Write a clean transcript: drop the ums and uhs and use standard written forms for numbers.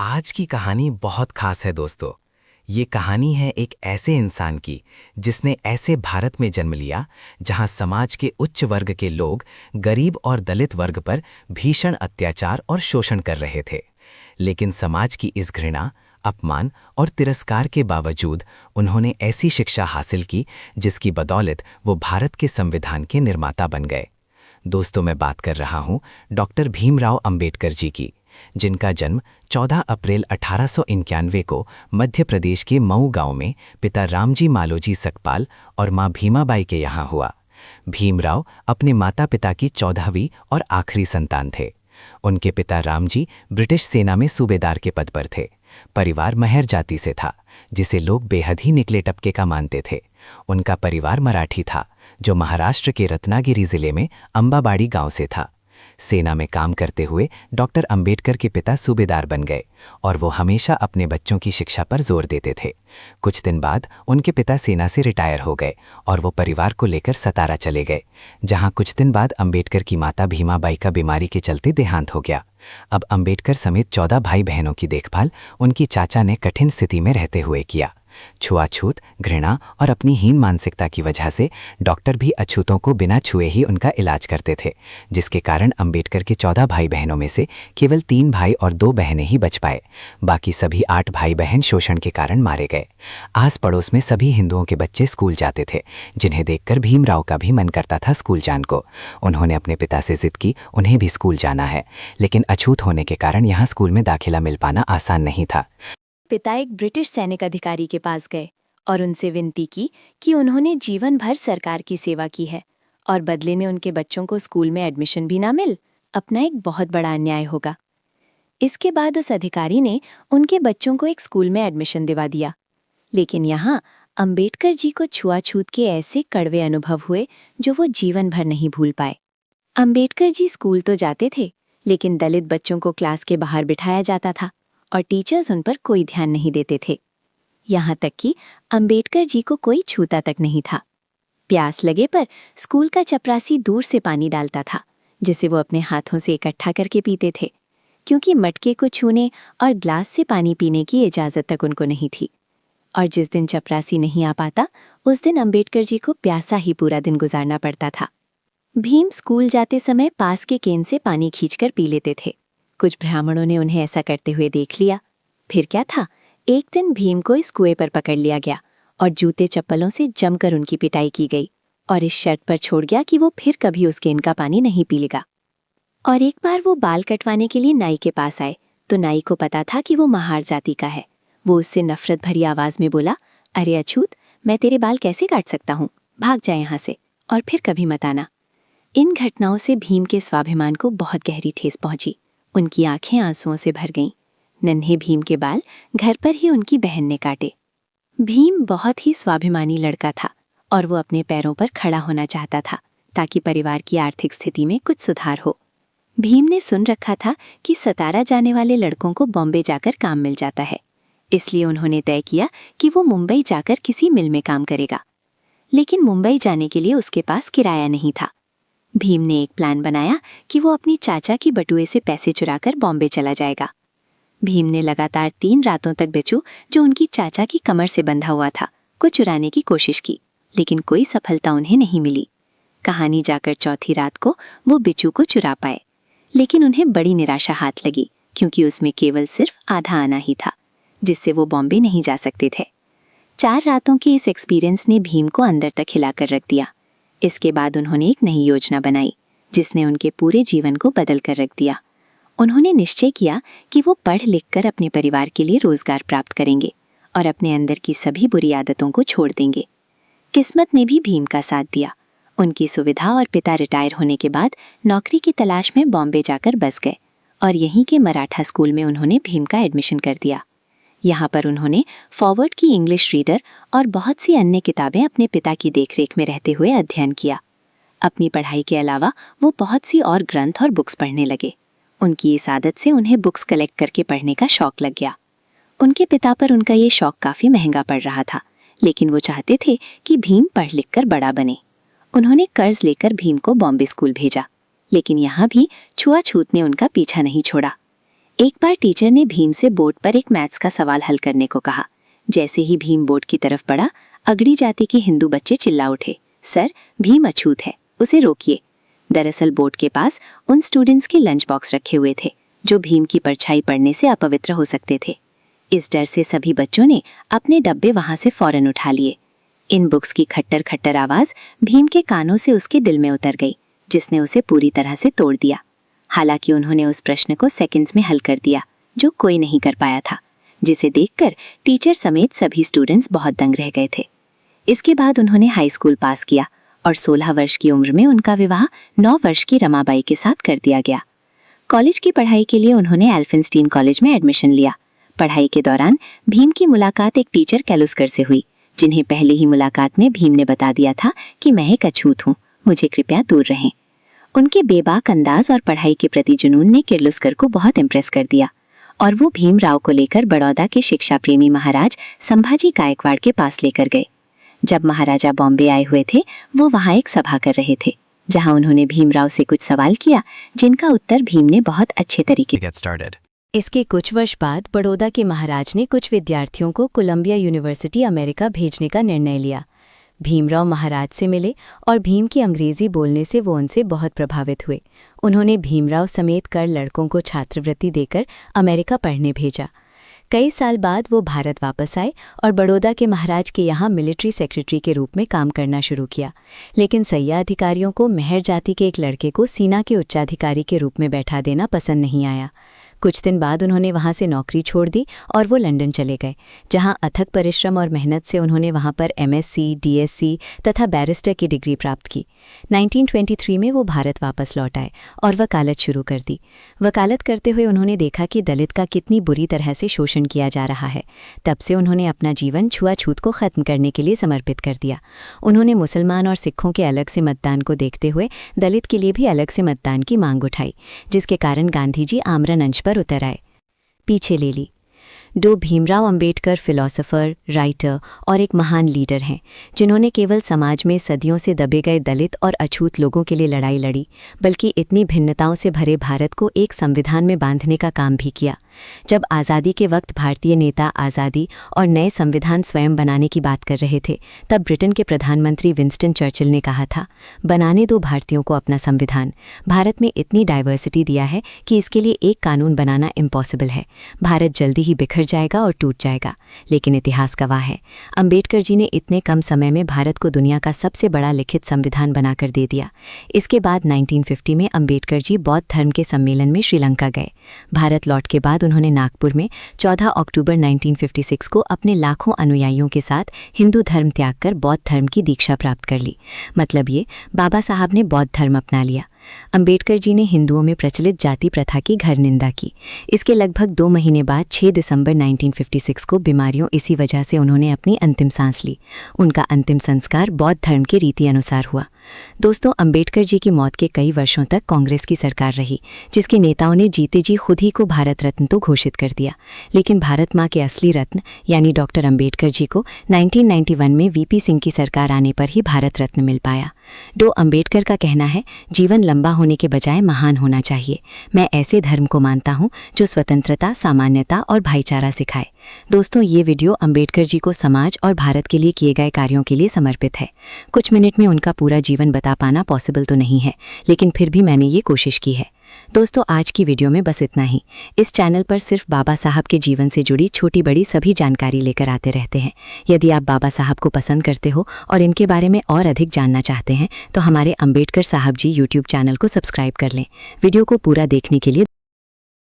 आज की कहानी बहुत खास है दोस्तों। ये कहानी है एक ऐसे इंसान की जिसने ऐसे भारत में जन्म लिया जहां समाज के उच्च वर्ग के लोग गरीब और दलित वर्ग पर भीषण अत्याचार और शोषण कर रहे थे। लेकिन समाज की इस घृणा, अपमान और तिरस्कार के बावजूद उन्होंने ऐसी शिक्षा हासिल की जिसकी बदौलत वो भारत के संविधान के निर्माता बन गए। दोस्तों, मैं बात कर रहा हूं डॉक्टर भीमराव अंबेडकर जी की, जिनका जन्म 14 अप्रैल 1891 को मध्य प्रदेश के मऊ गांव में पिता रामजी मालोजी सकपाल और मां भीमाबाई के यहाँ हुआ। भीमराव अपने माता पिता की 14वीं और आखिरी संतान थे। उनके पिता रामजी ब्रिटिश सेना में सूबेदार के पद पर थे। परिवार महर जाति से था, जिसे लोग बेहद ही निकले टपके का मानते थे। उनका परिवार मराठी था, जो महाराष्ट्र के रत्नागिरी जिले में अंबाबाड़ी गांव से था। सेना में काम करते हुए डॉक्टर अंबेडकर के पिता सूबेदार बन गए और वो हमेशा अपने बच्चों की शिक्षा पर जोर देते थे। कुछ दिन बाद उनके पिता सेना से रिटायर हो गए और वो परिवार को लेकर सतारा चले गए, जहां कुछ दिन बाद अंबेडकर की माता भीमाबाई का बीमारी के चलते देहांत हो गया। अब अंबेडकर समेत 14 भाई बहनों की देखभाल उनकी चाचा ने कठिन स्थिति में रहते हुए किया। छुआछूत, घृणा और अपनी हीन मानसिकता की वजह से डॉक्टर भी अछूतों को बिना छुए ही उनका इलाज करते थे, जिसके कारण अंबेडकर के 14 भाई बहनों में से केवल 3 भाई और 2 बहनें ही बच पाए। बाकी सभी 8 भाई बहन शोषण के कारण मारे गए। आस पड़ोस में सभी हिंदुओं के बच्चे स्कूल जाते थे, जिन्हें देखकर भीमराव का भी मन करता था स्कूल जाने को। उन्होंने अपने पिता से जिद की उन्हें भी स्कूल जाना है, लेकिन अछूत होने के कारण यहाँ स्कूल में दाखिला मिल पाना आसान नहीं था। पिता एक ब्रिटिश सैनिक अधिकारी के पास गए और उनसे विनती की कि उन्होंने जीवन भर सरकार की सेवा की है और बदले में उनके बच्चों को स्कूल में एडमिशन भी ना मिल अपना एक बहुत बड़ा अन्याय होगा। इसके बाद उस अधिकारी ने उनके बच्चों को एक स्कूल में एडमिशन दिवा दिया। लेकिन यहाँ अंबेडकर जी को छुआछूत के ऐसे कड़वे अनुभव हुए जो वो जीवन भर नहीं भूल पाए। अंबेडकर जी स्कूल तो जाते थे, लेकिन दलित बच्चों को क्लास के बाहर बिठाया जाता था और टीचर्स उन पर कोई ध्यान नहीं देते थे। यहाँ तक कि अंबेडकर जी को कोई छूता तक नहीं था। प्यास लगे पर स्कूल का चपरासी दूर से पानी डालता था, जिसे वो अपने हाथों से इकट्ठा करके पीते थे, क्योंकि मटके को छूने और ग्लास से पानी पीने की इजाज़त तक उनको नहीं थी। और जिस दिन चपरासी नहीं आ पाता, उस दिन अंबेडकर जी को प्यासा ही पूरा दिन गुजारना पड़ता था। भीम स्कूल जाते समय पास के केन से पानी खींचकर पी लेते थे। कुछ ब्राह्मणों ने उन्हें ऐसा करते हुए देख लिया। फिर क्या था, एक दिन भीम को इस कुएं पर पकड़ लिया गया और जूते चप्पलों से जमकर उनकी पिटाई की गई और इस शर्त पर छोड़ गया कि वो फिर कभी उस केन का पानी नहीं पी लेगा। और एक बार वो बाल कटवाने के लिए नाई के पास आए तो नाई को पता था कि वो महार जाति का है। वो उससे नफरत भरी आवाज में बोला, अरे अछूत, मैं तेरे बाल कैसे काट सकता हूँ, भाग जा यहाँ से और फिर कभी मत आना। इन घटनाओं से भीम के स्वाभिमान को बहुत गहरी ठेस पहुंची। उनकी आंखें आंसुओं से भर गईं। नन्हे भीम के बाल घर पर ही उनकी बहन ने काटे। भीम बहुत ही स्वाभिमानी लड़का था और वो अपने पैरों पर खड़ा होना चाहता था ताकि परिवार की आर्थिक स्थिति में कुछ सुधार हो। भीम ने सुन रखा था कि सतारा जाने वाले लड़कों को बॉम्बे जाकर काम मिल जाता है, इसलिए उन्होंने तय किया कि वो मुंबई जाकर किसी मिल में काम करेगा। लेकिन मुंबई जाने के लिए उसके पास किराया नहीं था। भीम ने एक प्लान बनाया कि वो अपनी चाचा की बटुए से पैसे चुराकर बॉम्बे चला जाएगा। भीम ने लगातार 3 रातों तक बिच्छू, जो उनकी चाचा की कमर से बंधा हुआ था, को चुराने की कोशिश की, लेकिन कोई सफलता उन्हें नहीं मिली। कहानी जाकर चौथी रात को वो बिच्छू को चुरा पाए, लेकिन उन्हें बड़ी निराशा हाथ लगी, क्योंकि उसमें केवल सिर्फ आधा आना ही था, जिससे वो बॉम्बे नहीं जा सकते थे। 4 रातों के इस एक्सपीरियंस ने भीम को अंदर तक हिलाकर रख दिया। इसके बाद उन्होंने एक नई योजना बनाई, जिसने उनके पूरे जीवन को बदल कर रख दिया। उन्होंने निश्चय किया कि वो पढ़ लिख कर अपने परिवार के लिए रोजगार प्राप्त करेंगे और अपने अंदर की सभी बुरी आदतों को छोड़ देंगे। किस्मत ने भी भीम का साथ दिया। उनकी सुविधा और पिता रिटायर होने के बाद नौकरी की तलाश में बॉम्बे जाकर बस गए और यहीं के मराठा स्कूल में उन्होंने भीम का एडमिशन कर दिया। यहाँ पर उन्होंने फॉरवर्ड की इंग्लिश रीडर और बहुत सी अन्य किताबें अपने पिता की देखरेख में रहते हुए अध्ययन किया। अपनी पढ़ाई के अलावा वो बहुत सी और ग्रंथ और बुक्स पढ़ने लगे। उनकी इस आदत से उन्हें बुक्स कलेक्ट करके पढ़ने का शौक लग गया। उनके पिता पर उनका ये शौक काफ़ी महंगा पड़ रहा था, लेकिन वो चाहते थे कि भीम पढ़ लिख कर बड़ा बने। उन्होंने कर्ज लेकर भीम को बॉम्बे स्कूल भेजा, लेकिन यहाँ भी छुआछूत ने उनका पीछा नहीं छोड़ा। एक बार टीचर ने भीम से बोर्ड पर एक मैथ्स का सवाल हल करने को कहा। जैसे ही भीम बोर्ड की तरफ बढ़ा, अगड़ी जाति के हिंदू बच्चे चिल्ला उठे, सर, भीम अछूत है, उसे रोकिए। दरअसल बोर्ड के पास उन स्टूडेंट्स के लंच बॉक्स रखे हुए थे जो भीम की परछाई पड़ने से अपवित्र हो सकते थे। इस डर से सभी बच्चों ने अपने डब्बे वहां से फौरन उठा लिए। इन बुक्स की खट्टर खट्टर आवाज भीम के कानों से उसके दिल में उतर गई, जिसने उसे पूरी तरह से तोड़ दिया। हालांकि उन्होंने उस प्रश्न को सेकंड्स में हल कर दिया जो कोई नहीं कर पाया था, जिसे देखकर टीचर समेत सभी स्टूडेंट्स बहुत दंग रह गए थे। इसके बाद उन्होंने हाई स्कूल पास किया और 16 वर्ष की उम्र में उनका विवाह 9 वर्ष की रमाबाई के साथ कर दिया गया। कॉलेज की पढ़ाई के लिए उन्होंने एल्फिंस्टीन कॉलेज में एडमिशन लिया। पढ़ाई के दौरान भीम की मुलाकात एक टीचर कैलुस्कर से हुई, जिन्हें पहले ही मुलाकात में भीम ने बता दिया था कि मैं एक अछूत हूँ, मुझे कृपया दूर रहें। उनके बेबाक अंदाज और पढ़ाई के प्रति जुनून ने किर्लोस्कर को बहुत इम्प्रेस कर दिया और वो भीमराव को लेकर बड़ौदा के शिक्षा प्रेमी महाराज संभाजी गायकवाड़ के पास लेकर गए। जब महाराजा बॉम्बे आए हुए थे, वो वहाँ एक सभा कर रहे थे, जहाँ उन्होंने भीमराव से कुछ सवाल किया जिनका उत्तर भीम ने बहुत अच्छे तरीके। इसके कुछ वर्ष बाद बड़ौदा के महाराज ने कुछ विद्यार्थियों को कोलंबिया यूनिवर्सिटी अमेरिका भेजने का निर्णय लिया। भीमराव महाराज से मिले और भीम की अंग्रेजी बोलने से वो उनसे बहुत प्रभावित हुए। उन्होंने भीमराव समेत कर लड़कों को छात्रवृत्ति देकर अमेरिका पढ़ने भेजा। कई साल बाद वो भारत वापस आए और बड़ौदा के महाराज के यहाँ मिलिट्री सेक्रेटरी के रूप में काम करना शुरू किया। लेकिन सैया अधिकारियों को मेहर जाति के एक लड़के को सेना के उच्चाधिकारी के रूप में बैठा देना पसंद नहीं आया। कुछ दिन बाद उन्होंने वहां से नौकरी छोड़ दी और वो लंदन चले गए, जहां अथक परिश्रम और मेहनत से उन्होंने वहां पर एमएससी, डीएससी तथा बैरिस्टर की डिग्री प्राप्त की। 1923 में वो भारत वापस लौट आए और वकालत शुरू कर दी। वकालत करते हुए उन्होंने देखा कि दलित का कितनी बुरी तरह से शोषण किया जा रहा है। तब से उन्होंने अपना जीवन छुआछूत को ख़त्म करने के लिए समर्पित कर दिया। उन्होंने मुसलमान और सिखों के अलग से मतदान को देखते हुए दलित के लिए भी अलग से मतदान की मांग उठाई, जिसके कारण गांधी जी आमरण अंश पर उतर आए। पीछे ले ली। भीमराव अंबेडकर फिलोसोफर, राइटर और एक महान लीडर हैं, जिन्होंने केवल समाज में सदियों से दबे गए दलित और अछूत लोगों के लिए लड़ाई लड़ी, बल्कि इतनी भिन्नताओं से भरे भारत को एक संविधान में बांधने का काम भी किया। जब आज़ादी के वक्त भारतीय नेता आज़ादी और नए संविधान स्वयं बनाने की बात कर रहे थे, तब ब्रिटेन के प्रधानमंत्री विंस्टन चर्चिल ने कहा था, बनाने दो भारतीयों को अपना संविधान। भारत में इतनी डाइवर्सिटी दिया है कि इसके लिए एक कानून बनाना इम्पॉसिबल है। भारत जल्दी ही बिखर जाएगा और टूट जाएगा। लेकिन इतिहास गवाह है, अंबेडकर जी ने इतने कम समय में भारत को दुनिया का सबसे बड़ा लिखित संविधान बनाकर दे दिया। इसके बाद 1950 में अंबेडकर जी बौद्ध धर्म के सम्मेलन में श्रीलंका गए। भारत लौट के बाद उन्होंने नागपुर में 14 अक्टूबर 1956 को अपने लाखों अनुयायियों के साथ हिंदू धर्म त्याग कर बौद्ध धर्म की दीक्षा प्राप्त कर ली। मतलब ये, बाबा साहब ने बौद्ध धर्म अपना लिया। अंबेडकर जी ने हिंदुओं में प्रचलित जाति प्रथा की घर निंदा की। इसके लगभग 2 महीने बाद 6 दिसंबर 1956 को बीमारियों इसी वजह से उन्होंने अपनी अंतिम सांस ली। उनका अंतिम संस्कार बौद्ध धर्म के रीति अनुसार हुआ। दोस्तों, अंबेडकर जी की मौत के कई वर्षों तक कांग्रेस की सरकार रही, जिसके नेताओं ने जीते जी खुद ही को भारत रत्न तो घोषित कर दिया। लेकिन भारत माँ के असली रत्न यानी डॉक्टर अंबेडकर जी को 1991 में वीपी सिंह की सरकार आने पर ही भारत रत्न मिल पाया। अंबेडकर का कहना है, जीवन लंबा होने के बजाय महान होना चाहिए। मैं ऐसे धर्म को मानता हूँ जो स्वतंत्रता, सामान्यता और भाईचारा सिखाए। दोस्तों, ये वीडियो अंबेडकर जी को समाज और भारत के लिए किए गए कार्यों के लिए समर्पित है। कुछ मिनट में उनका पूरा जीवन बता पाना पॉसिबल तो नहीं है, लेकिन फिर भी मैंने ये कोशिश की है। दोस्तों, आज की वीडियो में बस इतना ही। इस चैनल पर सिर्फ बाबा साहब के जीवन से जुड़ी छोटी बड़ी सभी जानकारी लेकर आते रहते हैं। यदि आप बाबा साहब को पसंद करते हो और इनके बारे में और अधिक जानना चाहते हैं, तो हमारे अंबेडकर साहब जी यूट्यूब चैनल को सब्सक्राइब कर लें। वीडियो को पूरा देखने के लिए